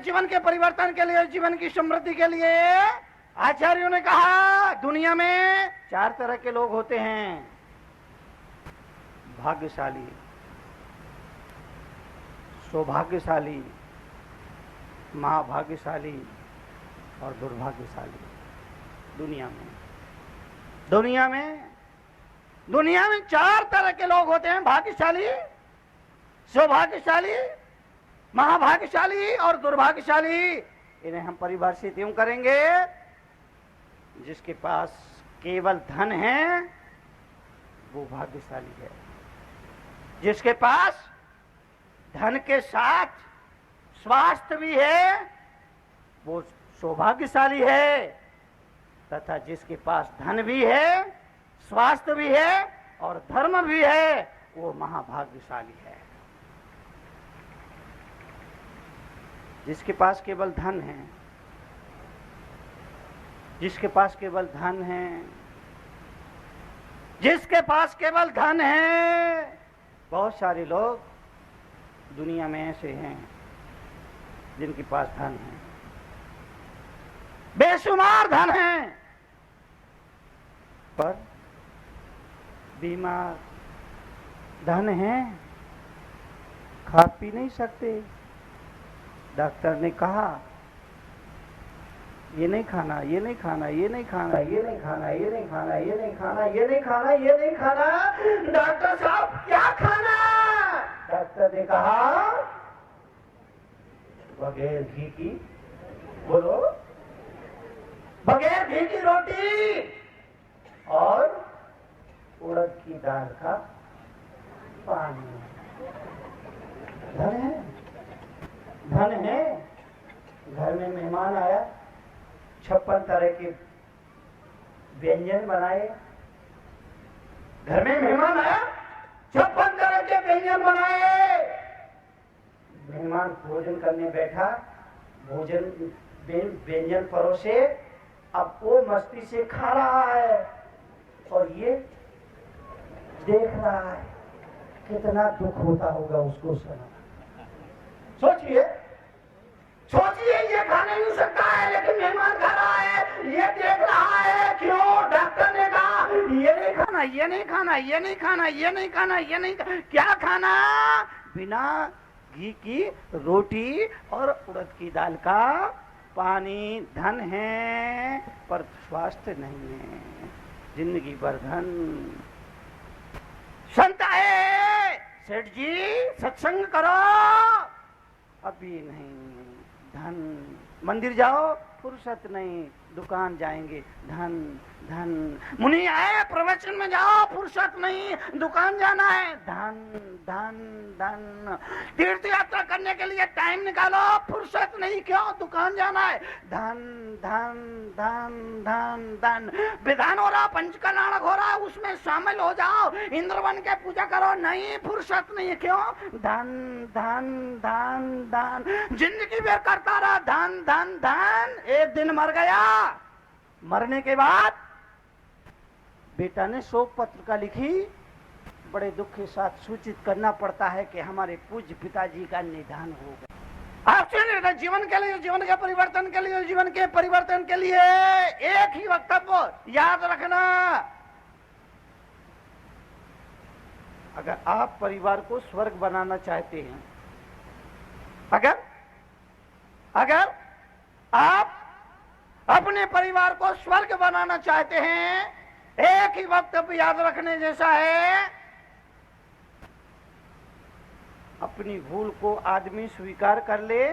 जीवन के परिवर्तन के लिए, जीवन की समृद्धि के लिए आचार्यों ने कहा दुनिया में 4 तरह के लोग होते हैं, भाग्यशाली, सौभाग्यशाली, महाभाग्यशाली और दुर्भाग्यशाली। दुनिया में 4 तरह के लोग होते हैं, भाग्यशाली, सौभाग्यशाली, महाभाग्यशाली और दुर्भाग्यशाली। इन्हें हम परिभाषित यूं करेंगे, जिसके पास केवल धन है वो भाग्यशाली है, जिसके पास धन के साथ स्वास्थ्य भी है वो सौभाग्यशाली है, तथा जिसके पास धन भी है, स्वास्थ्य भी है और धर्म भी है वो महाभाग्यशाली है। जिसके पास केवल धन है, जिसके पास केवल धन है, जिसके पास केवल धन है, बहुत सारे लोग दुनिया में ऐसे हैं जिनके पास धन है, बेशुमार धन है, पर बीमार, धन है, खा पी नहीं सकते। डॉक्टर ने कहा ये नहीं खाना, ये नहीं खाना, ये नहीं खाना, ये नहीं खाना, ये नहीं खाना, ये नहीं खाना, ये नहीं खाना, ये नहीं खाना। डॉक्टर साहब क्या खाना? डॉक्टर ने कहा बगैर घी की, बोलो, बगैर घी की रोटी और उड़द की दाल का पानी। धन है, धन है। घर में मेहमान आया, 56 तरह के व्यंजन बनाए। घर में मेहमान आया, 56 तरह के व्यंजन बनाए। मेहमान भोजन करने बैठा, भोजन व्यंजन परोसे, अब वो मस्ती से खा रहा है और ये देख रहा है। कितना दुख होता होगा उसको सुना। सोचिए, सोचिए, ये खा नहीं सकता है लेकिन मेहमान खा रहा है, ये देख रहा है। क्यों? डॉक्टर ने कहा ये नहीं खाना, ये नहीं खाना, ये नहीं खाना, ये नहीं खाना, ये नहीं खाना। क्या खाना? बिना घी की रोटी और उड़द की दाल का पानी। धन है पर स्वास्थ्य नहीं है, जिंदगी भर धन। संत है, सेठ जी सत्संग करो, अभी नहीं। धन, मंदिर जाओ, फुर्सत नहीं, दुकान जाएंगे, धन धन। मुनि आए, प्रवचन में जाओ, फुर्सत नहीं, दुकान जाना है, धन धन धन। तीर्थ यात्रा करने के लिए टाइम निकालो, फुर्सत नहीं, क्यों? दुकान जाना है, धन धन धन धन धन। विधान हो रहा, पंचकल्याणक हो रहा, उसमें शामिल हो जाओ, इंद्र बन के पूजा करो, नहीं, फुर्सत नहीं है, क्यों? धन धन धन धन। जिंदगी भर करता रहा धन धन धन। एक दिन मर गया, मरने के बाद बेटा ने शोक पत्रिका लिखी। बड़े दुख के साथ सूचित करना पड़ता है कि हमारे पूज्य पिताजी का निधन हो गया। आपसे जीवन के लिए, जीवन के परिवर्तन के लिए, जीवन के परिवर्तन के लिए एक ही वक्तव्य याद रखना। अगर आप परिवार को स्वर्ग बनाना चाहते हैं, अगर आप अपने परिवार को स्वर्ग बनाना चाहते हैं, एक ही वक्तव्य याद रखने जैसा है। अपनी भूल को आदमी स्वीकार कर ले,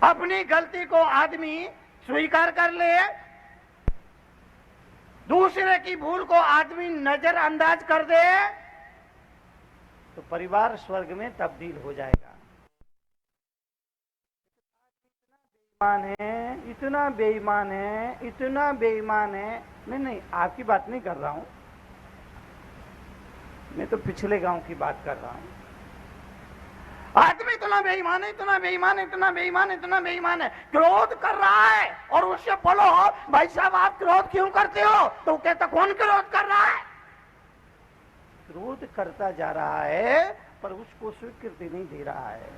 अपनी गलती को आदमी स्वीकार कर ले, दूसरे की भूल को आदमी नजरअंदाज कर दे, तो परिवार स्वर्ग में तब्दील हो जाएगा। है, इतना बेईमान है, इतना बेईमान है। नहीं, आपकी बात नहीं कर रहा हूं, मैं तो पिछले गांव की बात कर रहा हूं। आदमी इतना बेईमान है, इतना बेईमान है, इतना बेईमान है, इतना बेईमान है, क्रोध कर रहा है और उससे बोलो भाई साहब आप क्रोध क्यों करते हो, तो कहता कौन क्रोध कर रहा है? क्रोध करता जा रहा है पर उसको स्वीकृति नहीं दे रहा है।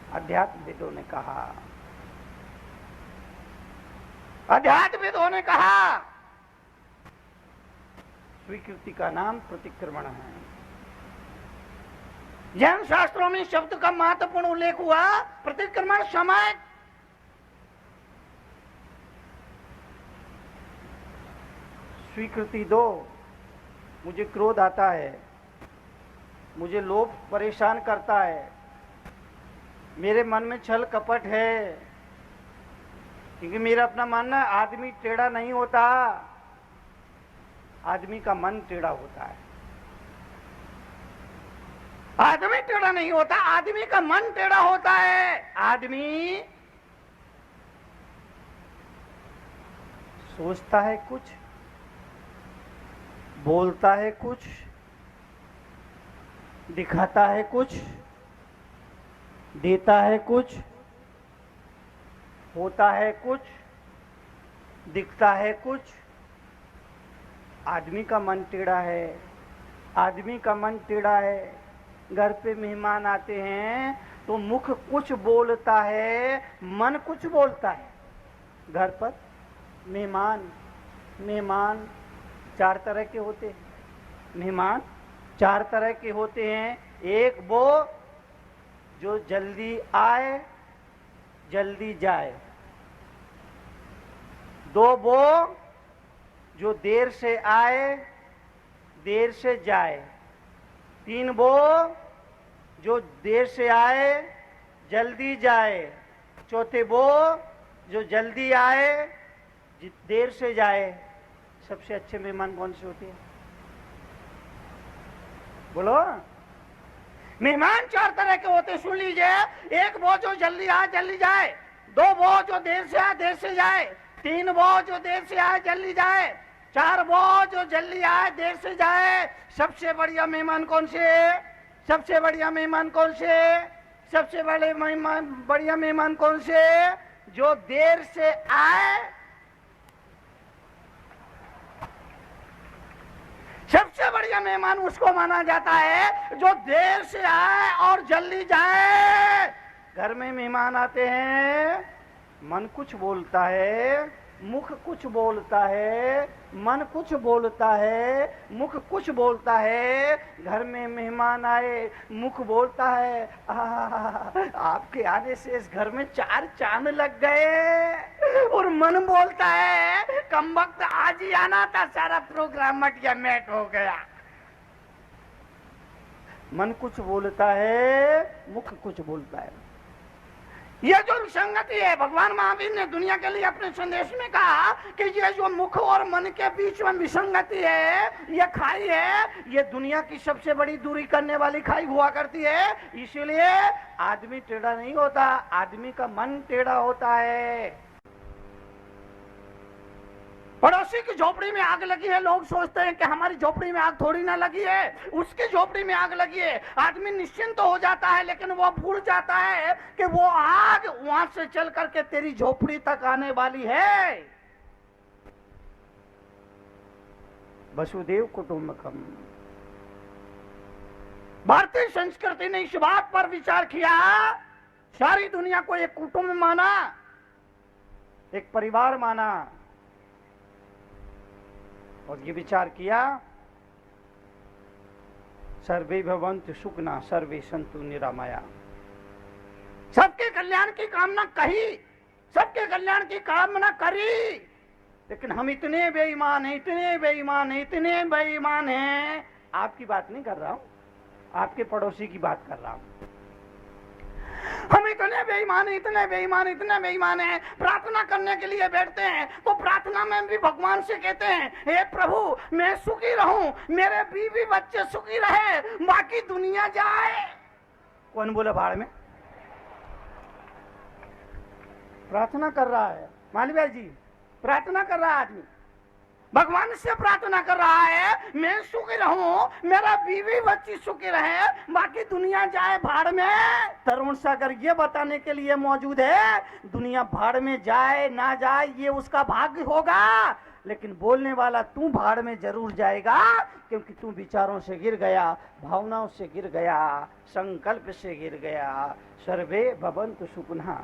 अध्यात्मविदों ने कहा, अध्यात्मविदों ने कहा स्वीकृति का नाम प्रतिक्रमण है। जैन शास्त्रों में शब्द का महत्वपूर्ण उल्लेख हुआ प्रतिक्रमण समय। स्वीकृति दो, मुझे क्रोध आता है, मुझे लोभ परेशान करता है, मेरे मन में छल कपट है, क्योंकि मेरा अपना मानना है आदमी टेढ़ा नहीं होता, आदमी का मन टेढ़ा होता है। आदमी टेढ़ा नहीं होता, आदमी का मन टेढ़ा होता है। आदमी सोचता है कुछ, बोलता है कुछ, दिखाता है कुछ, देता है कुछ, होता है कुछ, दिखता है कुछ। आदमी का मन टेढ़ा है, आदमी का मन टेढ़ा है। घर पे मेहमान आते हैं तो मुख कुछ बोलता है, मन कुछ बोलता है। घर पर मेहमान चार तरह के होते हैं। मेहमान चार तरह के होते हैं। एक वो जो जल्दी आए जल्दी जाए, दो वो जो देर से आए देर से जाए, तीन वो जो देर से आए जल्दी जाए, चौथे वो जो जल्दी आए देर से जाए। सबसे अच्छे मेहमान कौन से होते हैं? बोलो। मेहमान चार तरह के होते हैं, सुन लीजिए। एक वो जो जल्दी आए जल्दी जाए, दो वो जो देर से आए देर से जाए, तीन वो जो देर से आए जल्दी जाए, चार वो जो जल्दी आए देर से जाए। सबसे बढ़िया मेहमान कौन से? सबसे बढ़िया मेहमान कौन से? सबसे बढ़िया मेहमान कौन से? जो देर से आए। सबसे बढ़िया मेहमान उसको माना जाता है जो देर से आए और जल्दी जाए। घर में मेहमान आते हैं, मन कुछ बोलता है, मुख कुछ बोलता है, मन कुछ बोलता है, मुख कुछ बोलता है। घर में मेहमान आए, मुख बोलता है आपके आने से इस घर में चार चांद लग गए, और मन बोलता है कम वक्त आज ही आना था, सारा प्रोग्राम मटिया मेट हो गया। मन कुछ बोलता है, मुख कुछ बोलता है। ये जो विसंगति है, भगवान महावीर ने दुनिया के लिए अपने संदेश में कहा कि ये जो मुख और मन के बीच में विसंगति है, ये खाई है, ये दुनिया की सबसे बड़ी दूरी करने वाली खाई हुआ करती है। इसीलिए आदमी टेढ़ा नहीं होता, आदमी का मन टेढ़ा होता है। पड़ोसी की झोपड़ी में आग लगी है, लोग सोचते हैं कि हमारी झोपड़ी में आग थोड़ी ना लगी है, उसकी झोपड़ी में आग लगी है। आदमी निश्चिंत तो हो जाता है, लेकिन वो भूल जाता है कि वो आग वहां से चल करके तेरी झोपड़ी तक आने वाली है। वसुदेव कुटुंबकम। भारतीय संस्कृति ने इस बात पर विचार किया, सारी दुनिया को एक कुटुंब माना, एक परिवार माना, और ये विचार किया सर्वे भवन्तु सुखिनः सर्वे सन्तु निरामया। सबके कल्याण की कामना कही, सबके कल्याण की कामना करी, लेकिन हम इतने बेईमान हैं, इतने बेईमान हैं, इतने बेईमान हैं। आपकी बात नहीं कर रहा हूं, आपके पड़ोसी की बात कर रहा हूं। हम इतने बेईमान, इतने बेईमान, इतने बेईमान हैं। प्रार्थना करने के लिए बैठते हैं तो प्रार्थना में भी भगवान से कहते हैं, हे प्रभु मैं सुखी रहूं, मेरे बीवी बच्चे सुखी रहे, बाकी दुनिया जाए। कौन बोला भाड़ में? प्रार्थना कर रहा है मालवीय जी, प्रार्थना कर रहा है आदमी, भगवान से प्रार्थना कर रहा है मैं सुखी रहूं, मेरा बीवी बच्ची सुखी रहे, बाकी दुनिया जाए भाड़ में। तरुण सागर ये बताने के लिए मौजूद है, दुनिया भाड़ में जाए ना जाए ये उसका भाग्य होगा, लेकिन बोलने वाला तू भाड़ में जरूर जाएगा, क्योंकि तू विचारों से गिर गया, भावनाओं से गिर गया, संकल्प से गिर गया। सर्वे भवन्तु सुखिनः।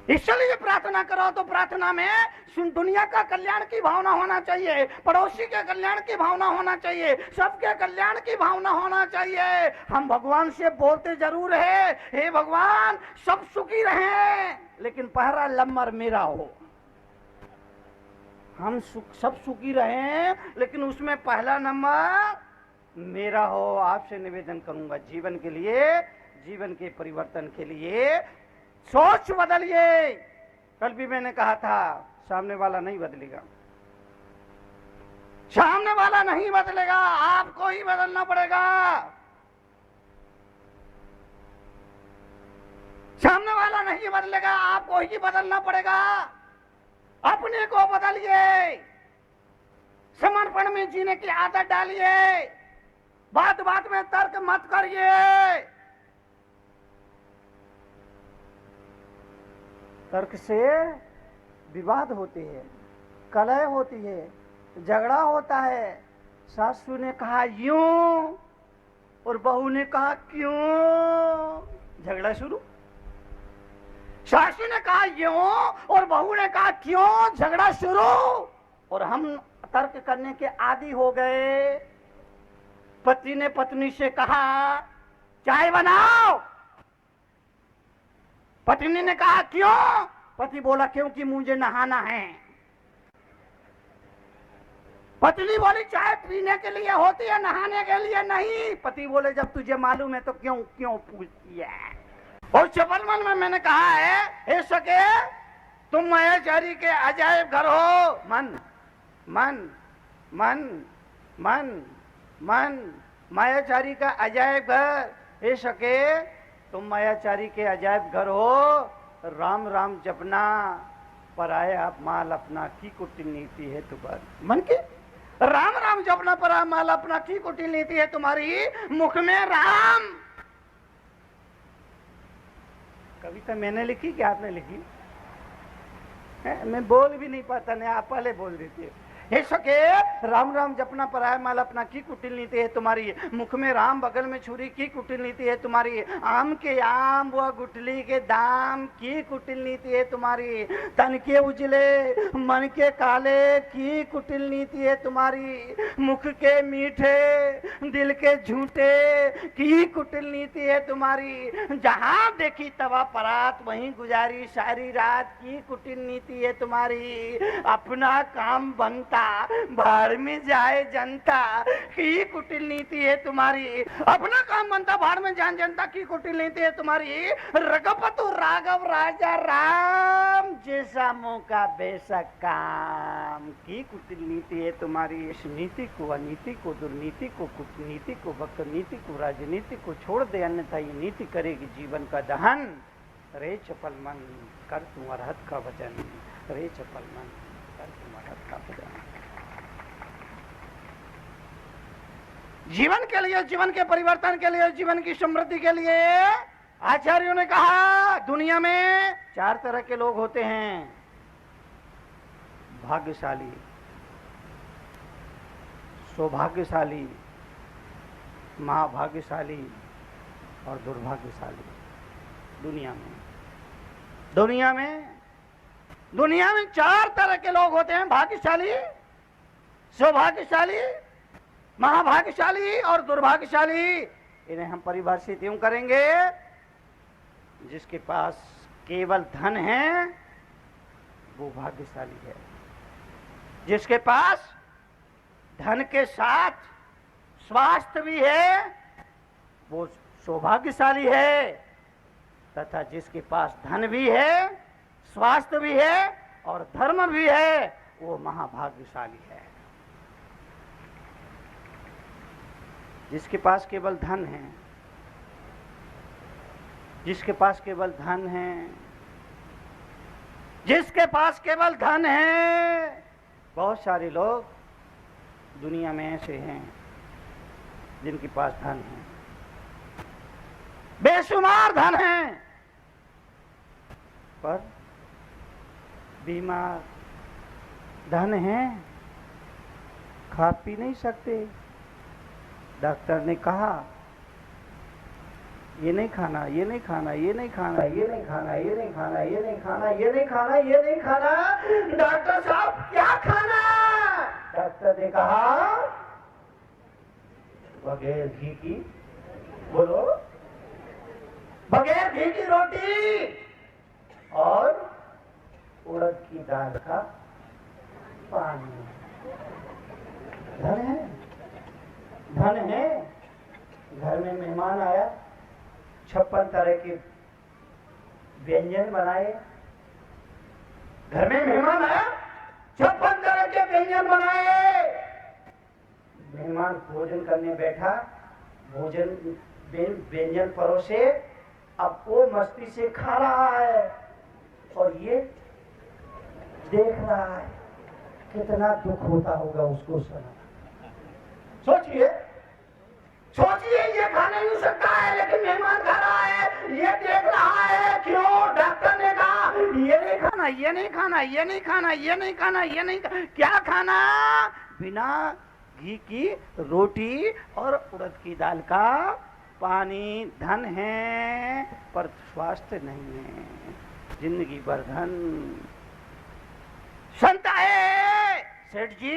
इसलिए प्रार्थना करो तो प्रार्थना में दुनिया का कल्याण की भावना होना चाहिए, पड़ोसी के कल्याण की भावना होना चाहिए, सबके कल्याण की भावना होना चाहिए। हम भगवान से बोलते जरूर है, हे भगवान सब सुखी रहें, लेकिन पहला नंबर मेरा हो। हम सब सुखी रहें, लेकिन उसमें पहला नंबर मेरा हो। आपसे निवेदन करूंगा जीवन के लिए, जीवन के परिवर्तन के लिए सोच बदलिए। कल भी मैंने कहा था, सामने वाला नहीं बदलेगा, सामने वाला नहीं बदलेगा, आपको ही बदलना पड़ेगा। सामने वाला नहीं बदलेगा, आपको ही बदलना पड़ेगा। अपने को बदलिए, समर्पण में जीने की आदत डालिए, बात बात में तर्क मत करिए। तर्क से विवाद होते हैं, कलह होती है, झगड़ा होता है। सासू ने कहा यूं और बहू ने कहा क्यों, झगड़ा शुरू। सासू ने कहा यूं और बहू ने कहा क्यों, झगड़ा शुरू। और हम तर्क करने के आदी हो गए। पति ने पत्नी से कहा चाय बनाओ, पत्नी ने कहा क्यों, पति बोला क्योंकि मुझे नहाना है। पत्नी बोली चाय पीने के लिए होती है, नहाने के लिए नहीं। पति बोले जब तुझे मालूम है तो क्यों क्यों पूछती है। और चपल मन में मैंने कहा है, हे सके तुम मायाचारी के अजायब घर हो। मन मन मन मन मन मायाचारी का अजायब घर। हे सके तुम मायाचारी के अजायब घर हो। राम राम जपना पराया माल अपना, की कुटिल नीति है तुम्हारी। मन की राम राम जपना पराया माल अपना, की कुटिल नीति है तुम्हारी। मुख में राम। कविता मैंने लिखी कि आपने लिखी है? मैं बोल भी नहीं पाता, नहीं आप पहले बोल देती है। हे सके राम राम जपना पराया माल अपना, की कुटिल नीति है तुम्हारी। मुख में राम बगल में छुरी, की कुटिल नीति है तुम्हारी। आम के आम व गुठली के दाम, की कुटिल नीति है तुम्हारी। तन के उजले मन के काले, की कुटिल नीति है तुम्हारी। मुख के मीठे दिल के झूठे, की कुटिल नीति है तुम्हारी। जहां देखी तवा परात वहीं गुजारी सारी रात, की कुटिल नीति है तुम्हारी। अपना काम बनता भाड़ में जाए जनता, की कुटिल नीति है तुम्हारी। अपना काम बनता भाड़ में जाए जनता, की कुटिल नीति है तुम्हारी। रघुपति राघव राजा राम, जैसा मौका वैसा काम, की कुटिल नीति है तुम्हारी। इस नीति को, अनीति को, दुर्नीति को, कूटनीति को, वक्रनीति को, राजनीति को छोड़ दे, अन्यथा ये नीति करेगी जीवन का दहन। रे चपल मन कर तुम अरहत का वचन, रे चपल मन कर तुम अरहत का वचन। जीवन के लिए, जीवन के परिवर्तन के लिए, जीवन की समृद्धि के लिए आचार्यों ने कहा दुनिया में 4 तरह के लोग होते हैं। भाग्यशाली, सौभाग्यशाली, महाभाग्यशाली और दुर्भाग्यशाली। दुनिया में 4 तरह के लोग होते हैं। भाग्यशाली, सौभाग्यशाली, महाभाग्यशाली और दुर्भाग्यशाली। इन्हें हम परिभाषित यूं करेंगे, जिसके पास केवल धन है वो भाग्यशाली है। जिसके पास धन के साथ स्वास्थ्य भी है वो सौभाग्यशाली है, तथा जिसके पास धन भी है, स्वास्थ्य भी है और धर्म भी है वो महाभाग्यशाली है। जिसके पास केवल धन है, जिसके पास केवल धन है, जिसके पास केवल धन है। बहुत सारे लोग दुनिया में ऐसे हैं जिनके पास धन है, बेशुमार धन है, पर बीमार, धन है, खा पी नहीं सकते। डॉक्टर ने कहा ये नहीं खाना, ये नहीं खाना, ये नहीं खाना, ये नहीं खाना, ये नहीं खाना, ये नहीं खाना, ये नहीं खाना, ये नहीं खाना। डॉक्टर साहब क्या खाना? डॉक्टर ने कहा बगैर घी की, बोलो, बगैर घी की रोटी और उड़द की दाल का पानी। धन है, धन है। घर में मेहमान आया, 56 तरह के व्यंजन बनाए। घर में मेहमान आया, 56 तरह के व्यंजन बनाए। मेहमान भोजन करने बैठा, भोजन व्यंजन परोसे, अब वो मस्ती से खा रहा है और ये देख रहा है। कितना दुख होता होगा उसको सुना। सोचिए, सोचिए, ये खा नहीं सकता है लेकिन मेहमान खा रहा है, ये देख रहा है। क्यों? डॉक्टर ने कहा ये नहीं खाना, ये नहीं खाना, ये नहीं खाना, ये नहीं खाना, ये नहीं खाना। क्या खाना? बिना घी की रोटी और उड़द की दाल का पानी। धन है पर स्वास्थ्य नहीं है, जिंदगी भर धन। संत आए, सेठ जी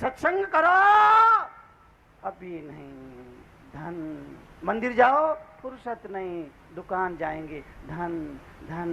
सत्संग करो, अभी नहीं। धन, मंदिर जाओ, फुर्सत नहीं, दुकान जाएंगे, धन धन।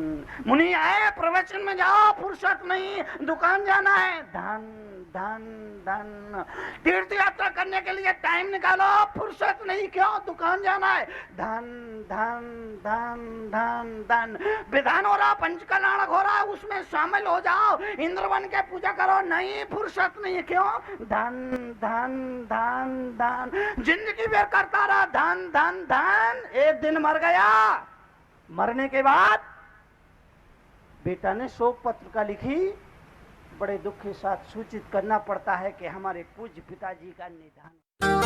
मुनि आए, प्रवचन में जाओ, फुर्सत नहीं, दुकान जाना है, धन धन धन। तीर्थ यात्रा करने के लिए टाइम निकालो, फुर्सत नहीं, क्यों? दुकान जाना है, धन धन धन धन धन। विधान हो रहा, पंचकल्याणक हो रहा, उसमें शामिल हो जाओ, इंद्रवन के पूजा करो, नहीं, फुर्सत नहीं, क्यों? धन धन धन धन। जिंदगी भर करता रहा धन धन धन। एक दिन मर गया, मरने के बाद बेटा ने शोक पत्रिका लिखी। बड़े दुख के साथ सूचित करना पड़ता है कि हमारे पूज्य पिताजी का निधन।